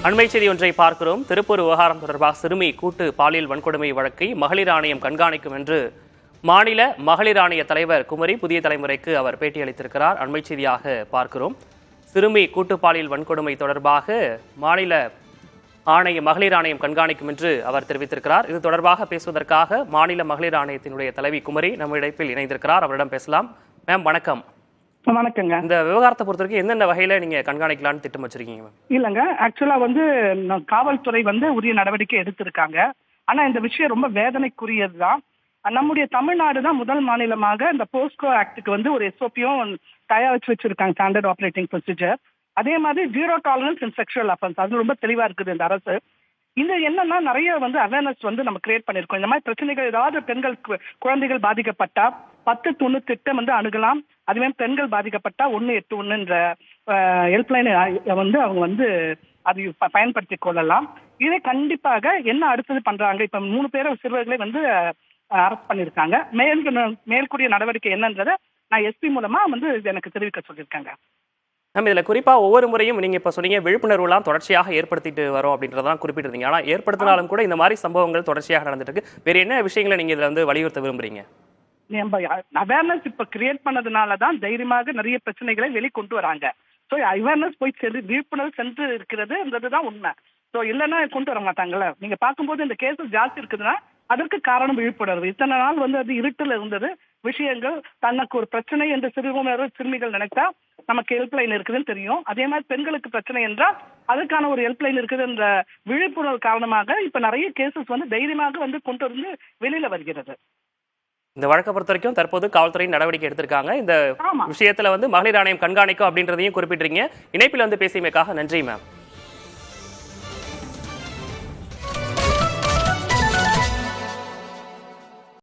அண்மை செய்தி ஒன்றை பார்க்கிறோம். திருப்பூர் விவகாரம் தொடர்பாக சிறுமி கூட்டு பாலியல் வன்கொடுமை வழக்கை மகளிர் ஆணையம் கண்காணிக்கும் என்று மாநில மகளிர் ஆணைய தலைவர் குமரி புதிய தலைமுறைக்கு அவர் பேட்டியளித்திருக்கிறார். அண்மை செய்தியாக பார்க்கிறோம். சிறுமி கூட்டு பாலியல் வன்கொடுமை தொடர்பாக மாநில மகளிர் ஆணையம் கண்காணிக்கும் என்று அவர் தெரிவித்திருக்கிறார். இது தொடர்பாக பேசுவதற்காக மாநில மகளிர் ஆணையத்தினுடைய தலைவி குமரி நம்ம இணைப்பில் இணைந்திருக்கிறார். அவரிடம் பேசலாம். மேம் வணக்கம். வணக்கங்க. இந்த விவகாரத்தை பொறுத்த வரைக்கும் எந்தெந்த வகையில நீங்க கண்காணிக்கலாம்னு திட்டம் வச்சிருக்கீங்க? இல்லங்க, ஆக்சுவலா காவல்துறை உரிய நடவடிக்கை எடுத்திருக்காங்க. ஆனா இந்த விஷயம் ரொம்ப வேதனைக்குரியதுதான். நம்முடைய தமிழ்நாடு தான் முதல் மாநிலமாக இந்த போஸ்கோ ஆக்டுக்கு ஒரு எஸ்ஓபியும் தயாரிச்சு வச்சிருக்காங்க, ஸ்டாண்டர்ட் ஆபரேட்டிங் ப்ரொசீஜர். அதே மாதிரி ஜீரோ டாலரன்ஸ் இன் செக்ஷுவல் அஃபென்ஸ், அது ரொம்ப தெளிவா இருக்குது இந்த அரசு. இது என்னன்னா நிறைய அவேர்னஸ் நம்ம கிரியேட் பண்ணிருக்கோம். இந்த மாதிரி பிரச்சனைகள் ஏதாவது பெண்கள் குழந்தைகள் பாதிக்கப்பட்டா 10-1 திட்டம் அணுகலாம். அதுவே பெண்கள் பாதிக்கப்பட்டா 181 ஹெல்ப்லைன் அவங்க அது பயன்படுத்திக் கொள்ளலாம். இதை கண்டிப்பாக என்ன அடுத்தது பண்றாங்க, இப்ப 3 பேரை சிறுவர்களை அரெஸ்ட் பண்ணிருக்காங்க. மேற்கூடிய நடவடிக்கை என்னன்றதை நான் எஸ்பி மூலமா எனக்கு தெரிவிக்க சொல்லியிருக்காங்க. நம்ம இதுல குறிப்பா ஒவ்வொரு முறையும் நீங்க இப்ப சொன்னீங்க விழிப்புணர்வுலாம் தொடர்ச்சியாக ஏற்படுத்திட்டு வரோம் அப்படின்றதான் குறிப்பிட்டிருந்தீங்க. ஆனா ஏற்படுத்தினாலும் கூட இந்த மாதிரி சம்பவங்கள் தொடர்ச்சியாக நடந்துட்டு இருக்கு. வேற என்ன விஷயங்களை நீங்க இதுல வலியுறுத்த விரும்புறீங்க? அவேர்னஸ் இப்ப கிரியேட் பண்ணதுனாலதான் தைரியமாக நிறைய பிரச்சனைகளை வெளிக்கொண்டு வராங்க. ஸோ அவேர்னஸ் போய் விழிப்புணர்வு சென்று இருக்கிறதுன்றதுதான் உண்மை. ஸோ இல்லைன்னா கொண்டு வர மாட்டாங்கல்ல. நீங்க பார்க்கும்போது இந்த கேசஸ் ஜாஸ்தி இருக்குதுன்னா அதற்கு காரணம் விழிப்புணர்வு. இத்தனை நாள் அது இருட்டில் இருந்தது விஷயங்கள். தனக்கு ஒரு பிரச்சனை என்று சிறுமிகள் நினைத்தா நமக்கு ஹெல்ப்லைன் இருக்குதுன்னு தெரியும். அதே மாதிரி பெண்களுக்கு பிரச்சனை என்றால் அதுக்கான ஒரு ஹெல்ப்லைன் இருக்குது என்ற விழிப்புணர்வு காரணமாக இப்ப நிறைய கேசஸ் தைரியமாக கொண்டு வந்து வெளியில வருகிறது. இந்த வழக்கை பொறுத்த வரைக்கும் தற்போது காவல்துறை நடவடிக்கை எடுத்திருக்காங்க. இந்த விஷயத்துல மகளிர் ஆணையம் கண்காணிக்கும் அப்படின்றதையும் குறிப்பிட்டிருக்கீங்க. இணைப்பில் பேசியமைக்காக நன்றி மேம்.